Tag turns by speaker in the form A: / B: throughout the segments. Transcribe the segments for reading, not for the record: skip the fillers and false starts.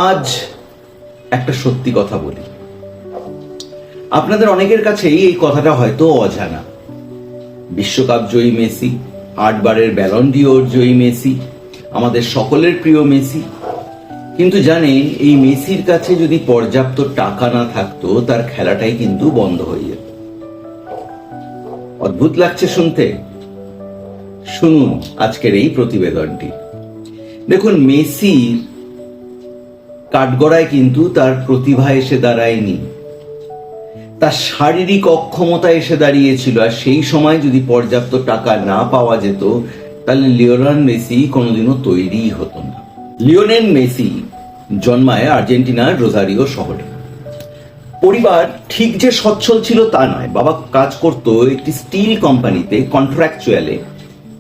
A: আজ একটা সত্যি কথা বলি, আপনাদের অনেকের কাছেই এই কথাটা হয়তো অজানা। বিশ্বকাপ জয়ী মেসি, 8 বারের ব্যালন ডিওর জয়ী মেসি, আমাদের সকলের প্রিয় মেসি। কিন্তু জানেন, এই মেসির কাছে যদি পর্যাপ্ত টাকা না থাকতো তার খেলাটাই কিন্তু বন্ধ হয়ে যেত। অদ্ভুত লাগছে শুনতে? শুনুন আজকের এই প্রতিবেদনটি। দেখুন, মেসির কাঠগড়ায় কিন্তু তার প্রতিভা এসে দাঁড়ায়নি, তার শারীরিক অক্ষমতা এসে দাঁড়িয়েছিল। আর সেই সময় যদি পর্যাপ্ত টাকা না পাওয়া যেত তাহলে লিওনেল মেসি কোনোদিনও তৈরি হতো না। লিওনেল মেসি জন্মায় আর্জেন্টিনার রোজারিও শহরে। পরিবার ঠিক যে সচ্ছল ছিল তা নয়। বাবা কাজ করতো একটি স্টিল কোম্পানিতে কন্ট্রাকচুয়ালে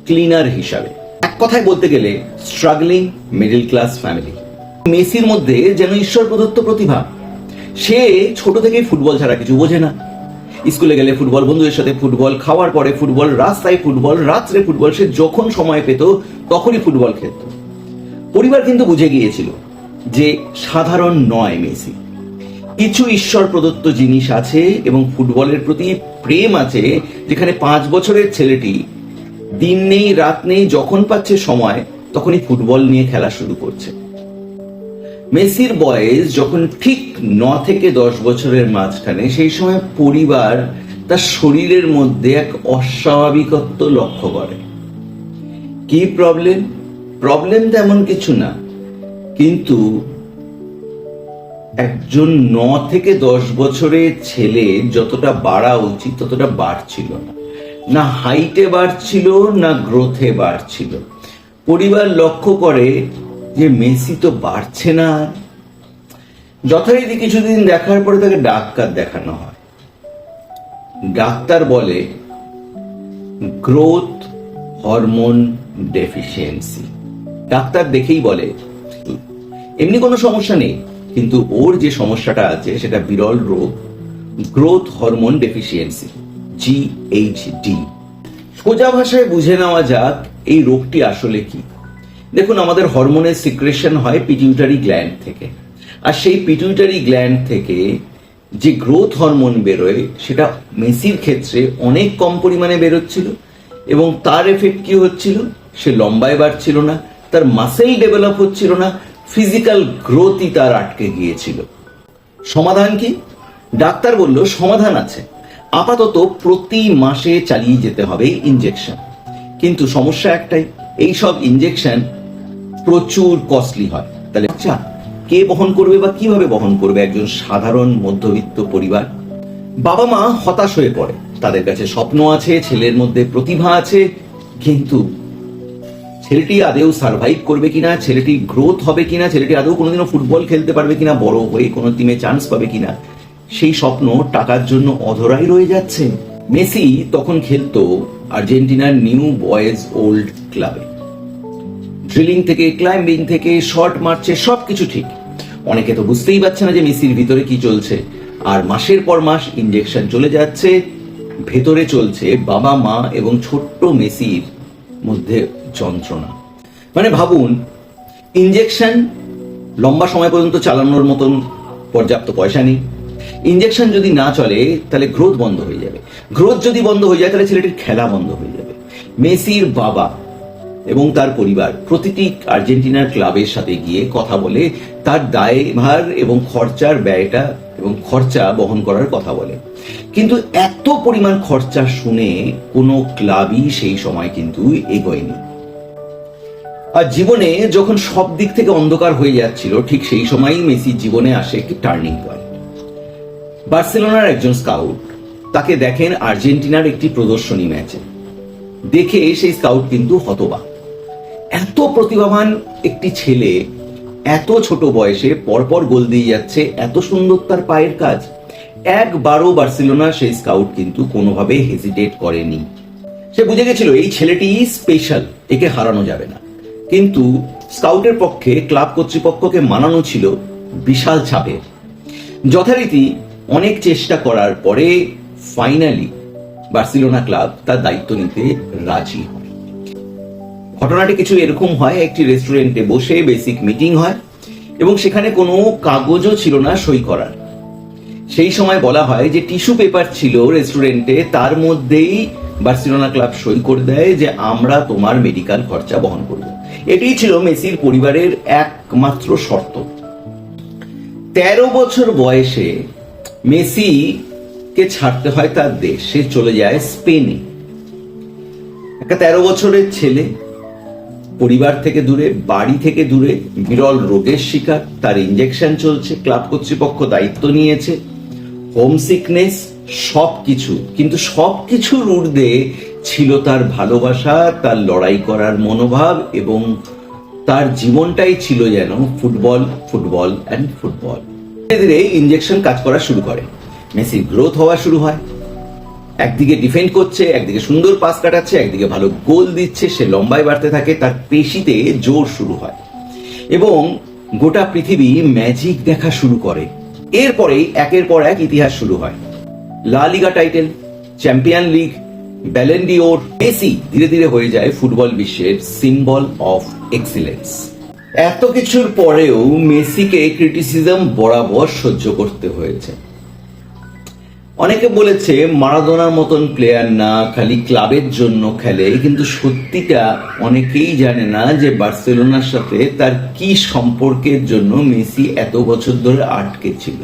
A: ক্লিনার হিসাবে। এক কথায় বলতে গেলে স্ট্রাগলিং মিডল ক্লাস ফ্যামিলি। মেসির মধ্যে যেন ঈশ্বর প্রদত্ত প্রতিভা। সে ছোট থেকেই ফুটবল ছাড়া কিছু বোঝে না। স্কুলে গেলে ফুটবল, বন্ধুদের সাথে ফুটবল, খাওয়ার পরে ফুটবল, রাস্তায় ফুটবল, রাত্রে ফুটবল। সে যখন সময় পেত তখনই ফুটবল খেলত। পরিবার কিন্তু বুঝে গিয়েছিল যে সাধারণ নয় মেসি, কিছু ঈশ্বর প্রদত্ত জিনিস আছে এবং ফুটবলের প্রতি প্রেম আছে, যেখানে 5 বছরের ছেলেটি দিন নেই রাত নেই, যখন পাচ্ছে সময় তখনই ফুটবল নিয়ে খেলা শুরু করছে। মেসির বয়স যখন ঠিক 9 থেকে 10 বছরের মাঝখানে, সেই সময় পরিবার তার শরীরের মধ্যে এক অস্বাভাবিকত্ব লক্ষ্য করে। কি প্রবলেম তেমন কিছু না, কিন্তু একজন 9 থেকে 10 বছরের ছেলে যতটা বাড়া উচিত ততটা বাড়ছিল না। না হাইটে বাড়ছিল, না গ্রোথে বাড়ছিল। পরিবার লক্ষ্য করে যে মেসি তো বাড়ছে না। যথারীতি কিছুদিন দেখার পরে তাকে ডাক্তার দেখানো হয়। ডাক্তার বলে গ্রোথ হরমোন ডেফিসিয়েন্সি। ডাক্তার দেখেই বলে এমনি কোনো সমস্যা নেই, কিন্তু ওর যে সমস্যাটা আছে সেটা বিরল রোগ, গ্রোথ হরমোন ডেফিসিয়েন্সি, GHD। সোজা ভাষায় বুঝে নেওয়া যাক এই রোগটি আসলে কি। দেখুন, আমাদের হরমোনের সিক্রেশন হয় পিটিউটারি গ্ল্যান্ড থেকে, আর সেই পিটিউটারি গ্ল্যান্ড থেকে যে গ্রোথ হরমোন বেরোয় সেটা মেসির ক্ষেত্রে অনেক কম পরিমাণে বেরোচ্ছিল। এবং তার এফেক্ট কি হচ্ছিল? সে লম্বায় বাড়ছিল না, তার মাসেল ডেভেলপ হচ্ছিল না, ফিজিক্যাল গ্রোথই তার আটকে গিয়েছিল। সমাধান কি? ডাক্তার বলল সমাধান আছে, আপাতত প্রতি মাসে চালিয়ে যেতে হবে ইনজেকশন। কিন্তু সমস্যা একটাই, এই সব ইনজেকশন প্রচুর কস্টলি হয়। তাহলে আচ্ছা, কে বহন করবে বা কিভাবে বহন করবে একজন সাধারণ মধ্যবিত্ত পরিবার? বাবা মা হতাশ হয়ে পড়ে। তাদের কাছে স্বপ্ন আছে, ছেলের মধ্যে প্রতিভা আছে, কিন্তু ছেলেটি আদৌ সার্ভাইভ করবে কিনা, ছেলেটি গ্রোথ হবে কিনা, ছেলেটি আদৌ কোনোদিনও ফুটবল খেলতে পারবে কিনা, বড় হয়ে কোনো টিমে চান্স পাবে কিনা, সেই স্বপ্ন টাকার জন্য অধরাই রয়ে যাচ্ছে। মেসি তখন খেলতো আর্জেন্টিনার নিউ বয়েজ ওল্ড ক্লাবে। ড্রিলিং থেকে ক্লাইম্বিং থেকে শট মারছে, সবকিছু ঠিক। অনেকে তো বুঝতেই পারছে না যে মেসির ভিতরে কি চলছে। আর মাসের পর মাস ইনজেকশন চলে যাচ্ছে, ভেতরে চলছে বাবা মা এবং ছোট্ট মেসির মধ্যে যন্ত্রণা। মানে ভাবুন, ইনজেকশন লম্বা সময় পর্যন্ত চালানোর মতন পর্যাপ্ত পয়সা নেই। ইনজেকশন যদি না চলে তাহলে গ্রোথ বন্ধ হয়ে যাবে। গ্রোথ যদি বন্ধ হয়ে যায় তাহলে ছেলেটির খেলা বন্ধ হয়ে যাবে। মেসির বাবা এবং তার পরিবার প্রতিটি আর্জেন্টিনার ক্লাবের সাথে গিয়ে কথা বলে তার দায়ভার এবং খরচার ব্যয়টা এবং খরচা বহন করার কথা বলে। কিন্তু এত পরিমাণ খরচা শুনে কোনো ক্লাবই সেই সময় কিন্তু এগোয়নি। আর জীবনে যখন সব দিক থেকে অন্ধকার হয়ে যাচ্ছিল, ঠিক সেই সময়ই মেসির জীবনে আসে একটি টার্নিং পয়েন্ট। বার্সেলোনার একজন স্কাউট তাকে দেখেন আর্জেন্টিনার একটি প্রদর্শনী ম্যাচে। দেখে সেই স্কাউট কিন্তু হতবাক। এত প্রতিভাবান একটি ছেলে এত ছোট বয়সে পরপর গোল দিয়ে যাচ্ছে, এত সুন্দর তার পায়ের কাজ। একবারও বার্সেলোনার সেই স্কাউট কিন্তু কোনোভাবে হেজিটেট করেনি। সে বুঝে গেছিল এই ছেলেটি স্পেশাল, একে হারানো যাবে না। কিন্তু স্কাউটের পক্ষে ক্লাব কর্তৃপক্ষকে মানানো ছিল বিশাল চাপের। যথারীতি অনেক চেষ্টা করার পরে ফাইনালি বার্সেলোনা ক্লাব তার দায়িত্ব নিতে রাজি হয়। ঘটনাটি কিছু এরকম হয়, একটি রেস্টুরেন্টে বসে বেসিক মিটিং হয় এবং সেখানে কোনো কাগজও ছিল না সই করার। সেই সময় বলা হয় যে টিস্যু পেপার ছিল রেস্টুরেন্টে, তার মধ্যেই বার্সেলোনা ক্লাব সই করে দেয় যে আমরা তোমার মেডিকেল খরচা বহন করব। এটাই ছিল মেসির পরিবারের একমাত্র শর্ত। 13 বছর বয়সে মেসিকে ছাড়তে হয় তার দেশ, সে চলে যায় স্পেনে। একটা 13 বছরের ছেলে, পরিবার থেকে দূরে, বাড়ি থেকে দূরে, বিরল রোগের শিকার, তার ইনজেকশন চলছে, ক্লাব কর্তৃপক্ষ দায়িত্ব নিয়েছে, হোম সিকনেস, সবকিছু। কিন্তু সবকিছুর ঊর্ধ্বে ছিল তার ভালোবাসা, তার লড়াই করার মনোভাব, এবং তার জীবনটাই ছিল যেন ফুটবল, ফুটবল অ্যান্ড ফুটবল। ধীরে ধীরে ইনজেকশন কাজ করা শুরু করে, মেসির গ্রোথ হওয়া শুরু হয়। একদিকে ডিফেন্ড করছে, একদিকে সুন্দর পাস কাটাচ্ছে, একদিকে ভালো গোল দিচ্ছে, সে লম্বায় বাড়তে থাকে, তার পেশিতে জোর শুরু হয় এবং গোটা পৃথিবী ম্যাজিক দেখা শুরু করে। এরপরেই একের পর এক ইতিহাস শুরু হয়। La Liga title, champion league, Ballon d'Or. Messi ধীরে ধীরে হয়ে যায় ফুটবল বিশ্বের সিম্বল অফ এক্সিলেন্স। এত কিছুর পরেও মেসিকে ক্রিটিসিজম বরাবর সহ্য করতে হয়েছে। অনেকে বলেছে মারাদোনার মতন প্লেয়ার না, খালি ক্লাবের জন্য খেলে, কিন্তু সত্যিটা অনেকেই জানে না যে বার্সেলোনার সাথে তার কি সম্পর্কের জন্য মেসি এত বছর ধরে আটকে ছিল।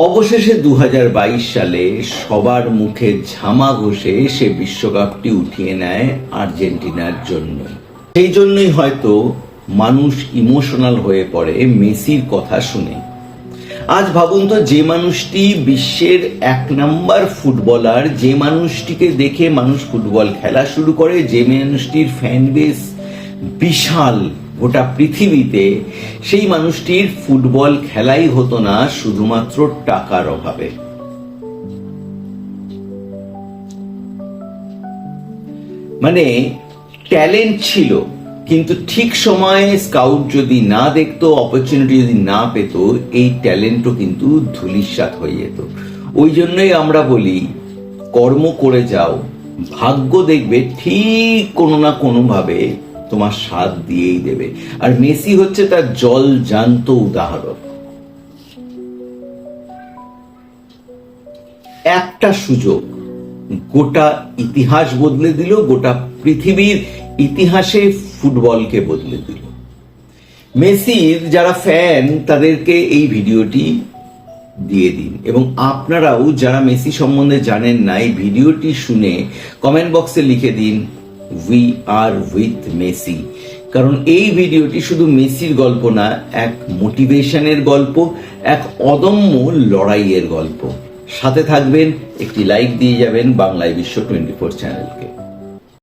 A: অবশেষে 2022 সালে সবার মুখে ঝামা ঘষে সে বিশ্বকাপটি উঠিয়ে নেয় আর্জেন্টিনার জন্য। সেই জন্যই হয়তো মানুষ ইমোশনাল হয়ে পড়ে মেসির কথা শুনে। আজ ভাবুন তো, যে মানুষটি বিশ্বের 1 নাম্বার ফুটবলার, যে মানুষটিকে দেখে মানুষ ফুটবল খেলা শুরু করে, যে মানুষটির ফ্যান বেস বিশাল গোটা পৃথিবীতে, সেই মানুষটির ফুটবল খেলাই হতো না শুধুমাত্র টাকার অভাবে। মানে ট্যালেন্ট ছিল, কিন্তু ঠিক সময়ে স্কাউট যদি না দেখতো, অপরচুনিটি যদি না পেত, এই ট্যালেন্টও কিন্তু ধূলিসাৎ হয়ে যেত। ওই জন্যই আমরা বলি, কর্ম করে যাও, ভাগ্য দেখবে ঠিক কোনো না কোনো ভাবে তোমার সাথ দিয়েই দেবে। আর মেসি হচ্ছে তার জল জ্যান্ত উদাহরণ। একটা সুযোগ গোটা ইতিহাস বদলে দিল, গোটা পৃথিবীর ইতিহাসে ফুটবলকে বদলে দিল। মেসির যারা ফ্যান তাদেরকে এই ভিডিওটি দিয়ে দিন, এবং আপনারাও যারা মেসি সম্বন্ধে জানেন না, এই ভিডিওটি শুনে কমেন্ট বক্সে লিখে দিন উই আর উইথ মেসি। কারণ এই ভিডিওটি শুধু মেসির গল্প না, এক মোটিভেশনের গল্প, এক অদম্য লড়াইয়ের গল্প। সাথে থাকবেন, একটি লাইক দিয়ে যাবেন বাংলায় বিশ্ব 24 চ্যানেলকে।